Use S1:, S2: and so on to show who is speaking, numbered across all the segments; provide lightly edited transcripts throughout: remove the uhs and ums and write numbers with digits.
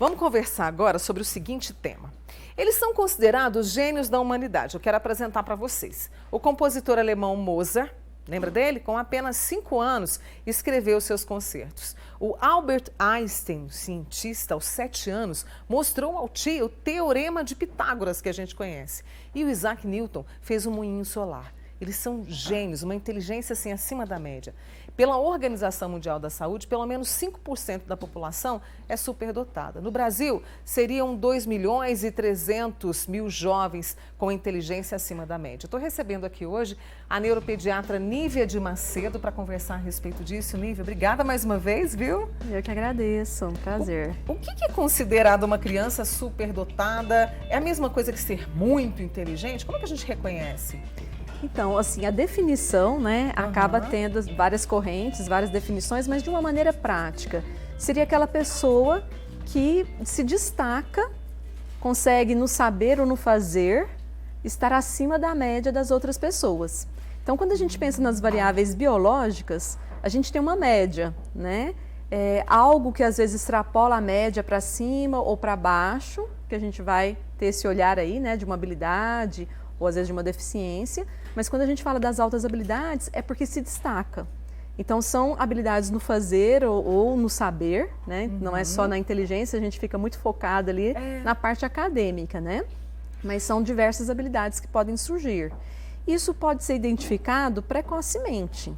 S1: Vamos conversar agora sobre o seguinte tema. Eles são considerados gênios da humanidade. Eu quero apresentar para vocês. O compositor alemão Mozart, lembra dele? Com apenas 5 anos, escreveu seus concertos. O Albert Einstein, cientista aos 7 anos, mostrou ao tio o teorema de Pitágoras, que a gente conhece. E o Isaac Newton fez um moinho solar. Eles são gênios, uma inteligência assim acima da média. Pela Organização Mundial da Saúde, pelo menos 5% da população é superdotada. No Brasil, seriam 2.300.000 jovens com inteligência acima da média. Estou recebendo aqui hoje a neuropediatra Nívia de Macedo para conversar a respeito disso. Nívia, obrigada mais uma vez, viu?
S2: Eu que agradeço, um prazer.
S1: O que é considerado uma criança superdotada? É a mesma coisa que ser muito inteligente? Como é que a gente reconhece?
S2: Então, assim, a definição, né, acaba tendo várias correntes, várias definições, mas de uma maneira prática. Seria aquela pessoa que se destaca, consegue no saber ou no fazer, estar acima da média das outras pessoas. Então, quando a gente pensa nas variáveis biológicas, a gente tem uma média, né? Algo que às vezes extrapola a média para cima ou para baixo, que a gente vai ter esse olhar aí, né, de uma habilidade ou às vezes de uma deficiência, mas quando a gente fala das altas habilidades é porque se destaca. Então são habilidades no fazer ou no saber, né? Não é só na inteligência, a gente fica muito focado ali na parte acadêmica, né? Mas são diversas habilidades que podem surgir. Isso pode ser identificado precocemente.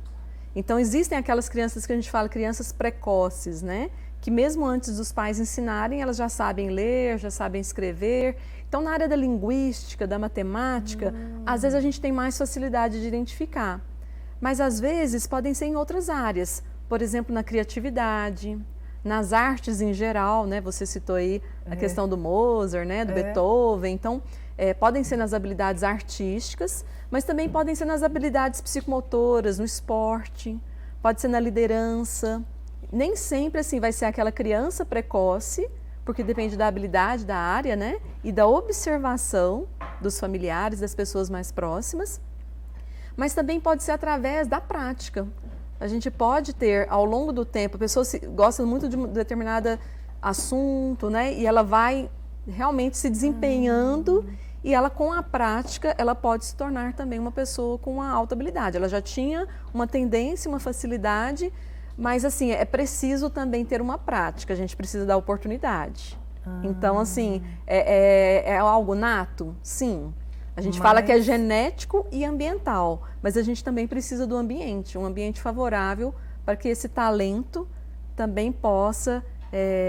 S2: Então existem aquelas crianças que a gente fala crianças precoces, né? Que mesmo antes dos pais ensinarem, elas já sabem ler, já sabem escrever. Então, na área da linguística, da matemática, às vezes a gente tem mais facilidade de identificar. Mas, às vezes, podem ser em outras áreas. Por exemplo, na criatividade, nas artes em geral, né? Você citou aí a questão do Mozart, né? Do Beethoven. Então, podem ser nas habilidades artísticas, mas também podem ser nas habilidades psicomotoras, no esporte, pode ser na liderança. Nem sempre assim vai ser aquela criança precoce, porque depende da habilidade da área, né? E da observação dos familiares, das pessoas mais próximas. Mas também pode ser através da prática. A gente pode ter, ao longo do tempo, a pessoa gosta muito de um determinado assunto, né? E ela vai realmente se desempenhando e ela, com a prática, ela pode se tornar também uma pessoa com uma alta habilidade. Ela já tinha uma tendência, uma facilidade, mas assim, é preciso também ter uma prática, a gente precisa dar oportunidade. Então, assim, é algo nato? Sim. A gente fala que é genético e ambiental, mas a gente também precisa do ambiente, um ambiente favorável para que esse talento também possa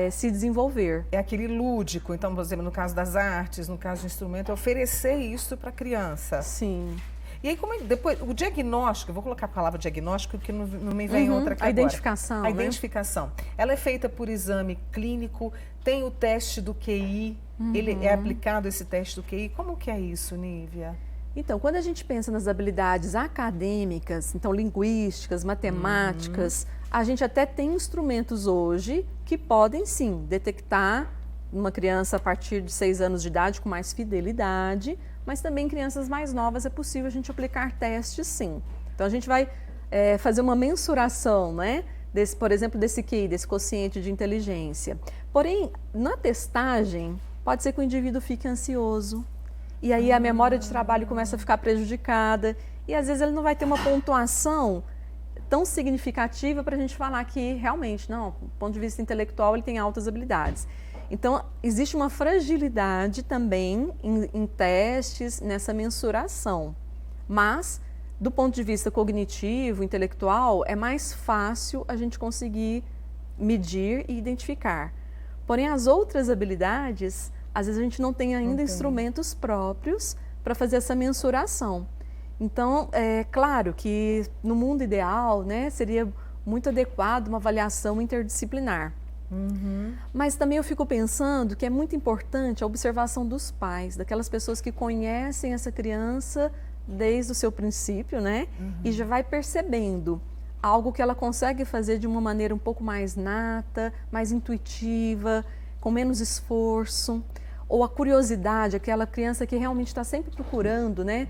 S2: se desenvolver.
S1: É aquele lúdico, então, por exemplo, no caso das artes, no caso do instrumento, é oferecer isso para a criança.
S2: Sim.
S1: E aí, depois, o diagnóstico, eu vou colocar a palavra diagnóstico, porque não me vem outra aqui
S2: a
S1: agora.
S2: Identificação,
S1: A identificação. Ela é feita por exame clínico, tem o teste do QI, ele é aplicado esse teste do QI. Como que é isso, Nívia?
S2: Então, quando a gente pensa nas habilidades acadêmicas, então linguísticas, matemáticas, a gente até tem instrumentos hoje que podem sim detectar uma criança a partir de 6 anos de idade com mais fidelidade, mas também em crianças mais novas é possível a gente aplicar testes, sim. Então, a gente vai fazer uma mensuração, né? Por exemplo, desse QI, desse quociente de inteligência. Porém, na testagem, pode ser que o indivíduo fique ansioso, e aí a memória de trabalho começa a ficar prejudicada, e às vezes ele não vai ter uma pontuação tão significativa para a gente falar que realmente, não, do ponto de vista intelectual, ele tem altas habilidades. Então, existe uma fragilidade também em testes, nessa mensuração. Mas, do ponto de vista cognitivo, intelectual, é mais fácil a gente conseguir medir e identificar. Porém, as outras habilidades, às vezes a gente não tem ainda instrumentos próprios para fazer essa mensuração. Então, é claro que no mundo ideal, né, seria muito adequado uma avaliação interdisciplinar. Mas também eu fico pensando que é muito importante a observação dos pais, daquelas pessoas que conhecem essa criança desde o seu princípio, né? E já vai percebendo algo que ela consegue fazer de uma maneira um pouco mais nata, mais intuitiva, com menos esforço. Ou a curiosidade, aquela criança que realmente está sempre procurando, né?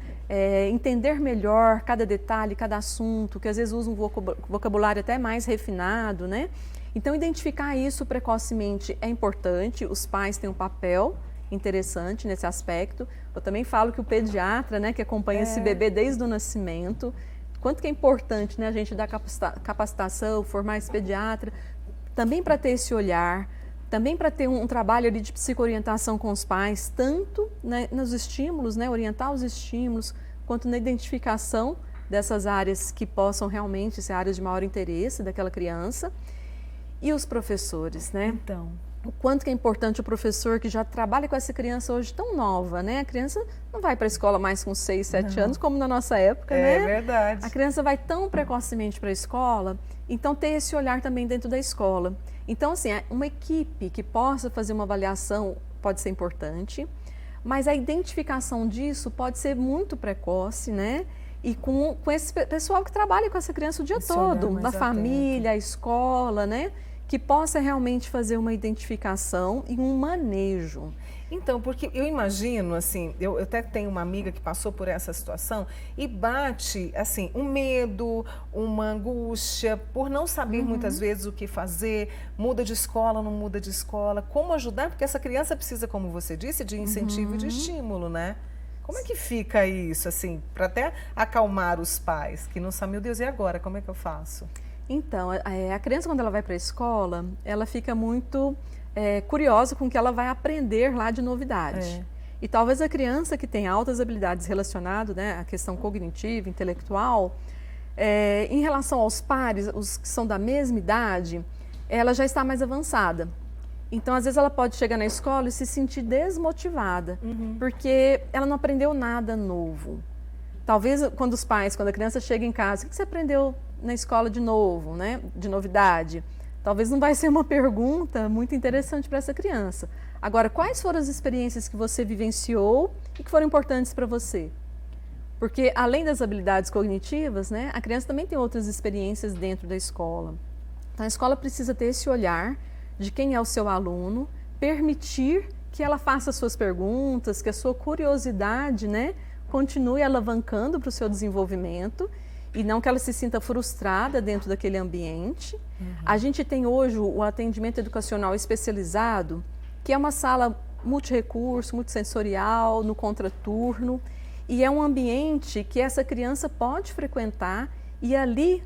S2: Entender melhor cada detalhe, cada assunto, que às vezes usa um vocabulário até mais refinado, né? Então, identificar isso precocemente é importante, os pais têm um papel interessante nesse aspecto. Eu também falo que o pediatra, né, que acompanha esse bebê desde o nascimento, quanto que é importante, né, a gente dar capacitação, formar esse pediatra, também para ter esse olhar, também para ter um trabalho ali de psicoorientação com os pais, tanto, né, nos estímulos, né, orientar os estímulos, quanto na identificação dessas áreas que possam realmente ser áreas de maior interesse daquela criança. E os professores, né?
S1: Então,
S2: o quanto que é importante o professor que já trabalha com essa criança hoje tão nova, né? A criança não vai para a escola mais com 6, 7 anos, como na nossa época, né?
S1: É verdade.
S2: A criança vai tão precocemente para a escola, então ter esse olhar também dentro da escola. Então, assim, uma equipe que possa fazer uma avaliação pode ser importante, mas a identificação disso pode ser muito precoce, né? E com esse pessoal que trabalha com essa criança o dia todo, da família, a escola, né? Que possa realmente fazer uma identificação e um manejo.
S1: Então, porque eu imagino, assim, eu até tenho uma amiga que passou por essa situação e bate, assim, um medo, uma angústia, por não saber muitas vezes o que fazer, muda de escola, não muda de escola, como ajudar, porque essa criança precisa, como você disse, de incentivo e de estímulo, né? Como é que fica isso, assim, para até acalmar os pais que não sabem, meu Deus, e agora, como é que eu faço?
S2: Então, a criança, quando ela vai para a escola, ela fica muito curiosa com o que ela vai aprender lá de novidade. E talvez a criança que tem altas habilidades relacionadas, né, à questão cognitiva, intelectual, em relação aos pares, os que são da mesma idade, ela já está mais avançada. Então, às vezes, ela pode chegar na escola e se sentir desmotivada, porque ela não aprendeu nada novo. Talvez quando a criança chega em casa, o que você aprendeu na escola de novo, né? De novidade? Talvez não vai ser uma pergunta muito interessante para essa criança. Agora, quais foram as experiências que você vivenciou e que foram importantes para você? Porque, além das habilidades cognitivas, né, a criança também tem outras experiências dentro da escola. Então, a escola precisa ter esse olhar de quem é o seu aluno, permitir que ela faça suas perguntas, que a sua curiosidade, né, continue alavancando para o seu desenvolvimento e não que ela se sinta frustrada dentro daquele ambiente. A gente tem hoje o atendimento educacional especializado, que é uma sala multirrecurso, multissensorial, no contraturno, e é um ambiente que essa criança pode frequentar e ali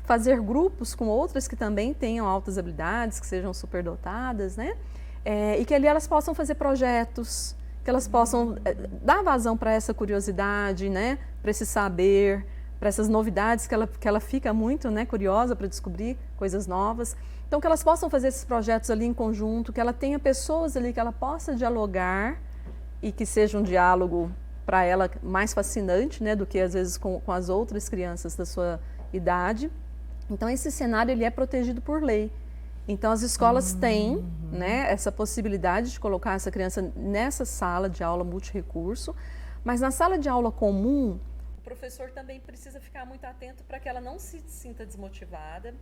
S2: fazer grupos com outras que também tenham altas habilidades, que sejam superdotadas, né? E que ali elas possam fazer projetos, que elas possam dar vazão para essa curiosidade, né? Para esse saber, para essas novidades que ela fica muito, né, curiosa para descobrir coisas novas. Então, que elas possam fazer esses projetos ali em conjunto, que ela tenha pessoas ali que ela possa dialogar e que seja um diálogo para ela mais fascinante, né, do que às vezes com as outras crianças da sua idade. Então, esse cenário ele é protegido por lei. Então, as escolas têm, né, essa possibilidade de colocar essa criança nessa sala de aula multirrecurso, mas na sala de aula comum, o professor também precisa ficar muito atento para que ela não se sinta desmotivada.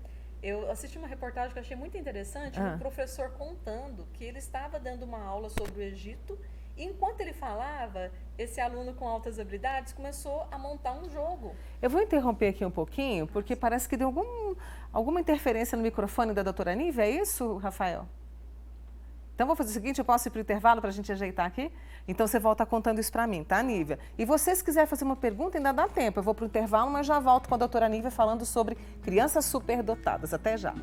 S2: Eu assisti uma reportagem que eu achei muito interessante, um professor contando que ele estava dando uma aula sobre o Egito e enquanto ele falava, esse aluno com altas habilidades começou a montar um jogo.
S1: Eu vou interromper aqui um pouquinho, porque parece que deu alguma interferência no microfone da doutora Nívia, é isso, Rafael? Então, vou fazer o seguinte, eu posso ir para o intervalo para a gente ajeitar aqui? Então, você volta contando isso para mim, tá, Nívia? E você, se quiser fazer uma pergunta, ainda dá tempo. Eu vou para o intervalo, mas já volto com a doutora Nívia falando sobre crianças superdotadas. Até já.